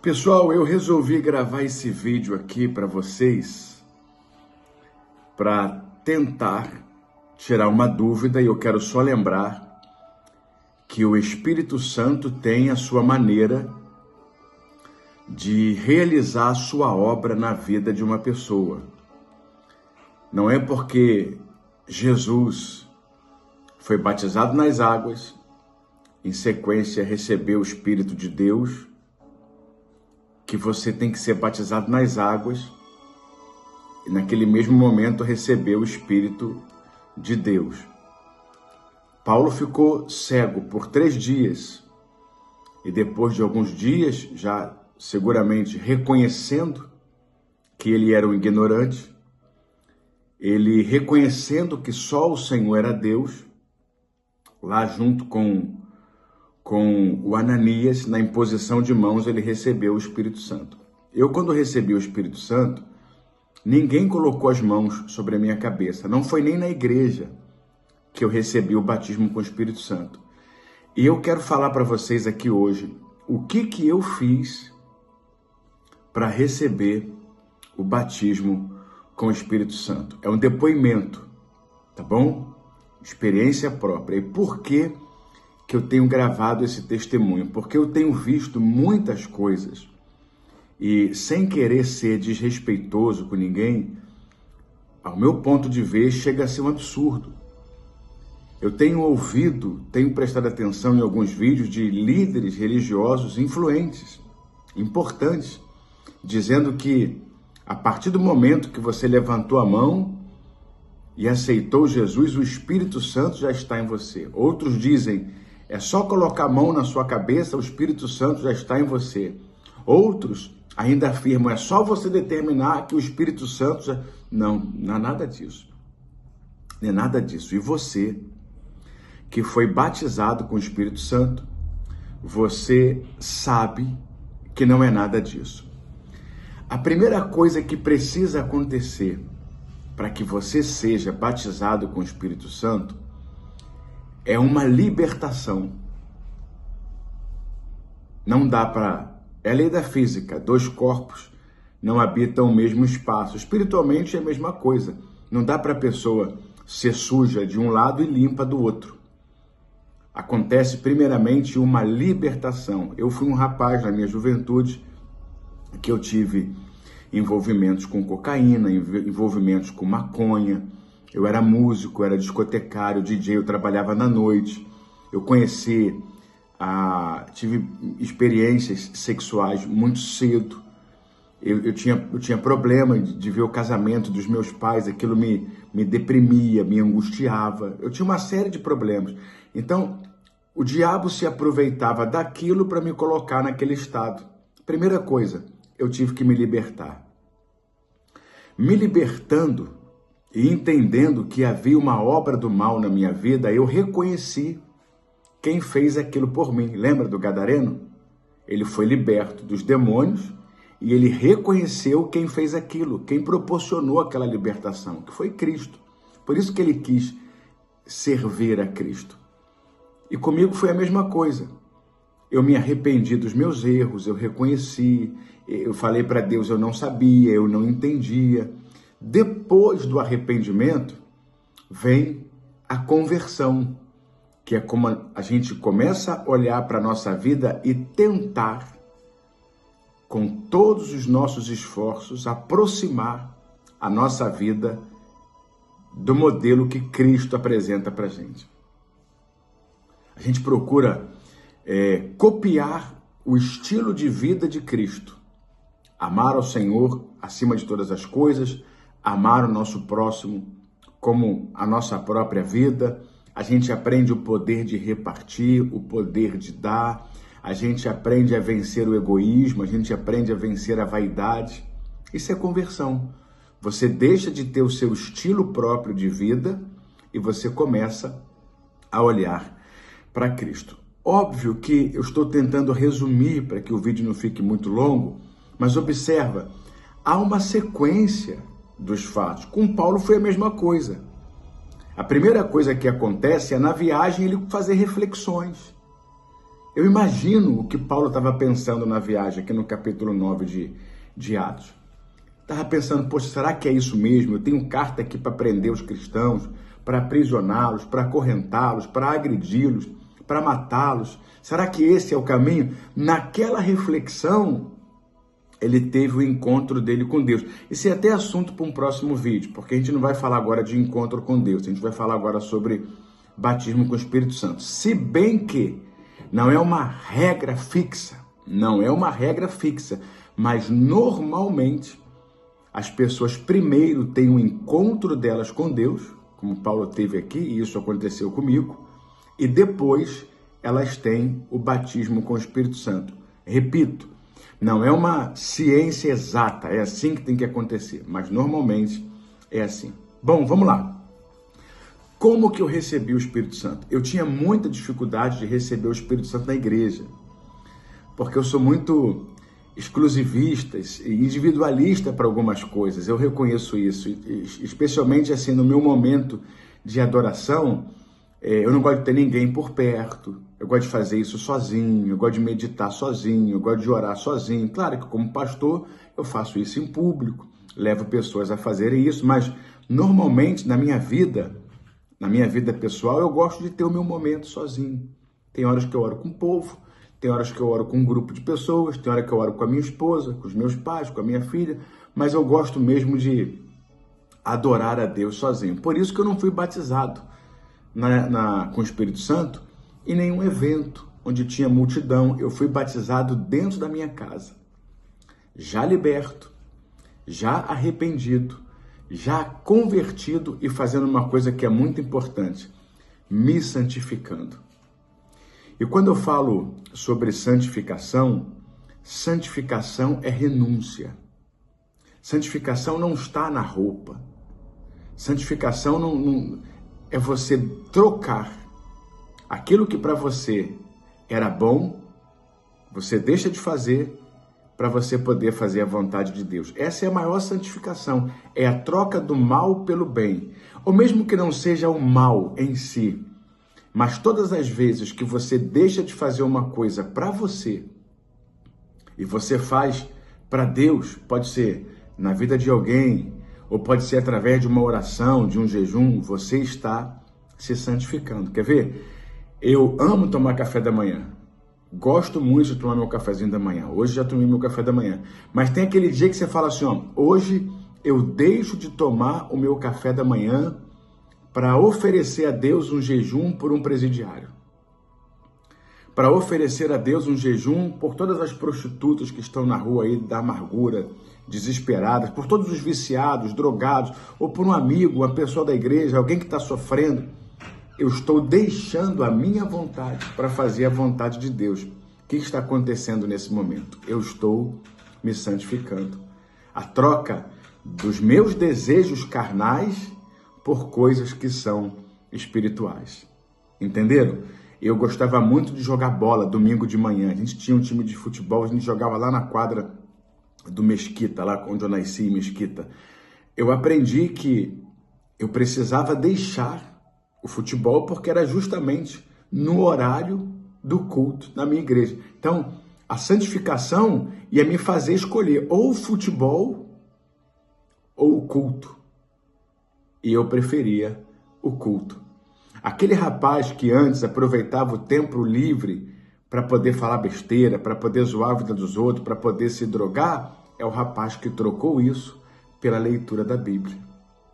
Pessoal, eu resolvi gravar esse vídeo aqui para vocês para tentar tirar uma dúvida, e eu quero só lembrar que o Espírito Santo tem a sua maneira de realizar a sua obra na vida de uma pessoa. Não é porque Jesus foi batizado nas águas, em sequência recebeu o Espírito de Deus, que você tem que ser batizado nas águas e naquele mesmo momento receber o Espírito de Deus. Paulo ficou cego por 3 dias e depois de alguns dias, já seguramente reconhecendo que ele era um ignorante, ele reconhecendo que só o Senhor era Deus, lá junto com o Ananias, na imposição de mãos, ele recebeu o Espírito Santo. Eu, quando recebi o Espírito Santo, ninguém colocou as mãos sobre a minha cabeça. Não foi nem na igreja que eu recebi o batismo com o Espírito Santo. E eu quero falar para vocês aqui hoje o que eu fiz para receber o batismo com o Espírito Santo. É um depoimento, tá bom? Experiência própria. E por que eu tenho gravado esse testemunho? Porque eu tenho visto muitas coisas e, sem querer ser desrespeitoso com ninguém, ao meu ponto de ver, chega a ser um absurdo. Eu tenho ouvido, tenho prestado atenção em alguns vídeos de líderes religiosos influentes, importantes, dizendo que a partir do momento que você levantou a mão e aceitou Jesus, o Espírito Santo já está em você. Outros dizem: é só colocar a mão na sua cabeça, o Espírito Santo já está em você. Outros ainda afirmam: é só você determinar que o Espírito Santo já... Não é nada disso. Não é nada disso. E você, que foi batizado com o Espírito Santo, você sabe que não é nada disso. A primeira coisa que precisa acontecer para que você seja batizado com o Espírito Santo é uma libertação. Não dá para... É a lei da física. 2 corpos não habitam o mesmo espaço. Espiritualmente é a mesma coisa. Não dá para a pessoa ser suja de um lado e limpa do outro. Acontece primeiramente uma libertação. Eu fui um rapaz na minha juventude que eu tive envolvimentos com cocaína, envolvimentos com maconha. Eu era músico, era discotecário, DJ, eu trabalhava na noite. Eu tive experiências sexuais muito cedo. Eu tinha problema de ver o casamento dos meus pais, aquilo me deprimia, me angustiava. Eu tinha uma série de problemas. Então, o diabo se aproveitava daquilo para me colocar naquele estado. Primeira coisa, eu tive que me libertar. Me libertando e entendendo que havia uma obra do mal na minha vida, eu reconheci quem fez aquilo por mim. Lembra do gadareno? Ele foi liberto dos demônios e ele reconheceu quem fez aquilo, quem proporcionou aquela libertação, que foi Cristo. Por isso que ele quis servir a Cristo. E comigo foi a mesma coisa. Eu me arrependi dos meus erros, eu reconheci, eu falei para Deus, eu não sabia, eu não entendia. Depois do arrependimento, vem a conversão, que é como a gente começa a olhar para a nossa vida e tentar, com todos os nossos esforços, aproximar a nossa vida do modelo que Cristo apresenta para a gente. A gente procura copiar o estilo de vida de Cristo. Amar ao Senhor acima de todas as coisas, amar o nosso próximo como a nossa própria vida. A gente aprende o poder de repartir, o poder de dar. A gente aprende a vencer o egoísmo, a gente aprende a vencer a vaidade. Isso é conversão. Você deixa de ter o seu estilo próprio de vida e você começa a olhar para Cristo. Óbvio que eu estou tentando resumir para que o vídeo não fique muito longo, mas observa, há uma sequência dos fatos. Com Paulo foi a mesma coisa. A primeira coisa que acontece é, na viagem, ele fazer reflexões. Eu imagino o que Paulo estava pensando na viagem, aqui no capítulo 9 de Atos. Estava pensando, poxa, será que é isso mesmo? Eu tenho carta aqui para prender os cristãos, para aprisioná-los, para acorrentá-los, para agredi-los, para matá-los. Será que esse é o caminho? Naquela reflexão, ele teve o encontro dele com Deus. Isso é até assunto para um próximo vídeo, porque a gente não vai falar agora de encontro com Deus, a gente vai falar agora sobre batismo com o Espírito Santo. Se bem que não é uma regra fixa, mas normalmente as pessoas primeiro têm um encontro delas com Deus, como Paulo teve aqui, e isso aconteceu comigo, e depois elas têm o batismo com o Espírito Santo. Repito, não é uma ciência exata, é assim que tem que acontecer, mas normalmente é assim. Bom, vamos lá. Como que eu recebi o Espírito Santo? Eu tinha muita dificuldade de receber o Espírito Santo na igreja, porque eu sou muito exclusivista e individualista para algumas coisas, eu reconheço isso, especialmente assim no meu momento de adoração, eu não gosto de ter ninguém por perto, eu gosto de fazer isso sozinho, eu gosto de meditar sozinho, eu gosto de orar sozinho. Claro que como pastor eu faço isso em público, levo pessoas a fazerem isso, mas normalmente na minha vida pessoal, eu gosto de ter o meu momento sozinho. Tem horas que eu oro com o povo, tem horas que eu oro com um grupo de pessoas, tem hora que eu oro com a minha esposa, com os meus pais, com a minha filha, mas eu gosto mesmo de adorar a Deus sozinho. Por isso que eu não fui batizado com o Espírito Santo em nenhum evento onde tinha multidão. Eu fui batizado dentro da minha casa, já liberto, já arrependido, já convertido e fazendo uma coisa que é muito importante, me santificando. E quando eu falo sobre santificação, santificação é renúncia. Santificação não está na roupa. Santificação não é você trocar aquilo que para você era bom, você deixa de fazer para você poder fazer a vontade de Deus. Essa é a maior santificação, é a troca do mal pelo bem. Ou mesmo que não seja o mal em si, mas todas as vezes que você deixa de fazer uma coisa para você e você faz para Deus, pode ser na vida de alguém, ou pode ser através de uma oração, de um jejum, você está se santificando. Quer ver? Eu amo tomar café da manhã. Gosto muito de tomar meu cafezinho da manhã. Hoje já tomei meu café da manhã. Mas tem aquele dia que você fala assim, ó, hoje eu deixo de tomar o meu café da manhã para oferecer a Deus um jejum por um presidiário. Para oferecer a Deus um jejum por todas as prostitutas que estão na rua aí da amargura, desesperadas, por todos os viciados, drogados, ou por um amigo, uma pessoa da igreja, alguém que está sofrendo. Eu estou deixando a minha vontade para fazer a vontade de Deus. O que está acontecendo nesse momento? Eu estou me santificando. A troca dos meus desejos carnais por coisas que são espirituais. Entenderam? Eu gostava muito de jogar bola domingo de manhã. A gente tinha um time de futebol, a gente jogava lá na quadra do Mesquita, lá onde eu nasci, em Mesquita. Eu aprendi que eu precisava deixar o futebol porque era justamente no horário do culto na minha igreja. Então, a santificação ia me fazer escolher ou o futebol ou o culto. E eu preferia o culto. Aquele rapaz que antes aproveitava o tempo livre para poder falar besteira, para poder zoar a vida dos outros, para poder se drogar, é o rapaz que trocou isso pela leitura da Bíblia.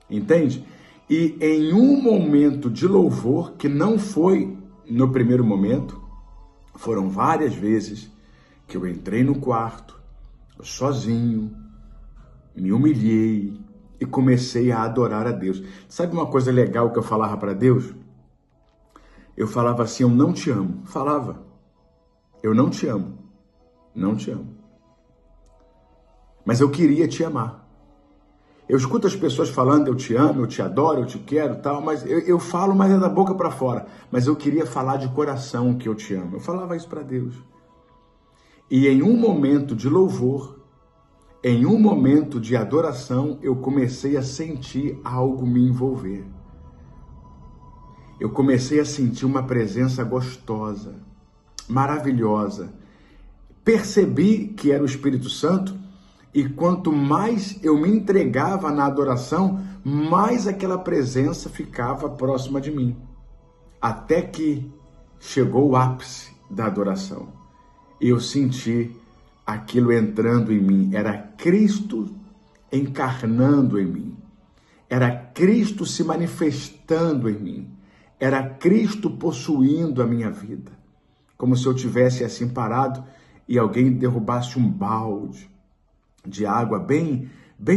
Entende? E em um momento de louvor, que não foi no primeiro momento, foram várias vezes que eu entrei no quarto, sozinho, me humilhei e comecei a adorar a Deus. Sabe uma coisa legal que eu falava para Deus? Eu falava assim, eu não te amo. Falava, eu não te amo. Não te amo. Mas eu queria te amar. Eu escuto as pessoas falando, eu te amo, eu te adoro, eu te quero, tal, mas eu falo, mas é da boca para fora. Mas eu queria falar de coração que eu te amo. Eu falava isso para Deus. E em um momento de louvor, em um momento de adoração, eu comecei a sentir algo me envolver. Eu comecei a sentir uma presença gostosa. maravilhosa. Percebi que era o Espírito Santo e quanto mais eu me entregava na adoração, mais aquela presença ficava próxima de mim. Até que chegou o ápice da adoração. Eu senti aquilo entrando em mim. Era Cristo encarnando em mim. Era Cristo se manifestando em mim. Era Cristo possuindo a minha vida. Como se eu tivesse assim parado e alguém derrubasse um balde de água bem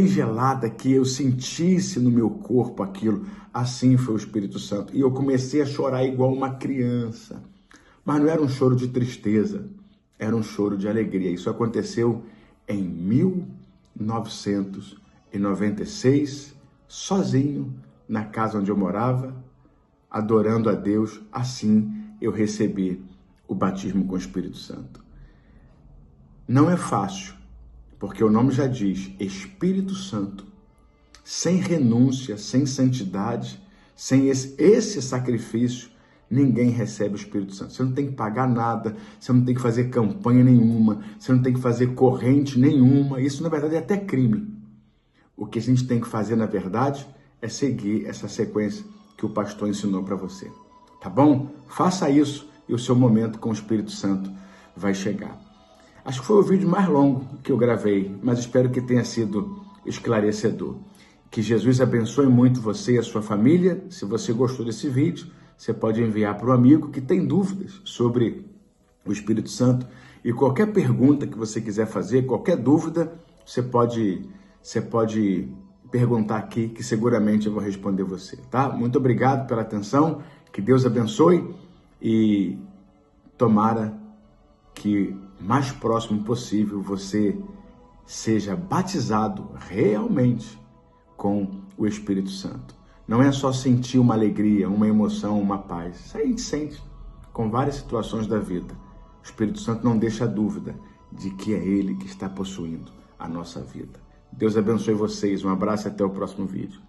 gelada, que eu sentisse no meu corpo aquilo. Assim foi o Espírito Santo. E eu comecei a chorar igual uma criança. Mas não era um choro de tristeza, era um choro de alegria. Isso aconteceu em 1996, sozinho, na casa onde eu morava, adorando a Deus. Assim eu recebi o batismo com o Espírito Santo. Não é fácil, porque o nome já diz, Espírito Santo. Sem renúncia, sem santidade, sem esse sacrifício, ninguém recebe o Espírito Santo. Você não tem que pagar nada, você não tem que fazer campanha nenhuma, você não tem que fazer corrente nenhuma. Isso, na verdade, é até crime. O que a gente tem que fazer, na verdade, é seguir essa sequência que o pastor ensinou para você. Tá bom? Faça isso e o seu momento com o Espírito Santo vai chegar. Acho que foi o vídeo mais longo que eu gravei, mas espero que tenha sido esclarecedor. Que Jesus abençoe muito você e a sua família. Se você gostou desse vídeo, você pode enviar para um amigo que tem dúvidas sobre o Espírito Santo. E qualquer pergunta que você quiser fazer, qualquer dúvida, você pode perguntar aqui, que seguramente eu vou responder você, tá? Muito obrigado pela atenção, que Deus abençoe e tomara que mais próximo possível você seja batizado realmente com o Espírito Santo. Não é só sentir uma alegria, uma emoção, uma paz. Isso aí a gente sente com várias situações da vida. O Espírito Santo não deixa dúvida de que é Ele que está possuindo a nossa vida. Deus abençoe vocês. Um abraço e até o próximo vídeo.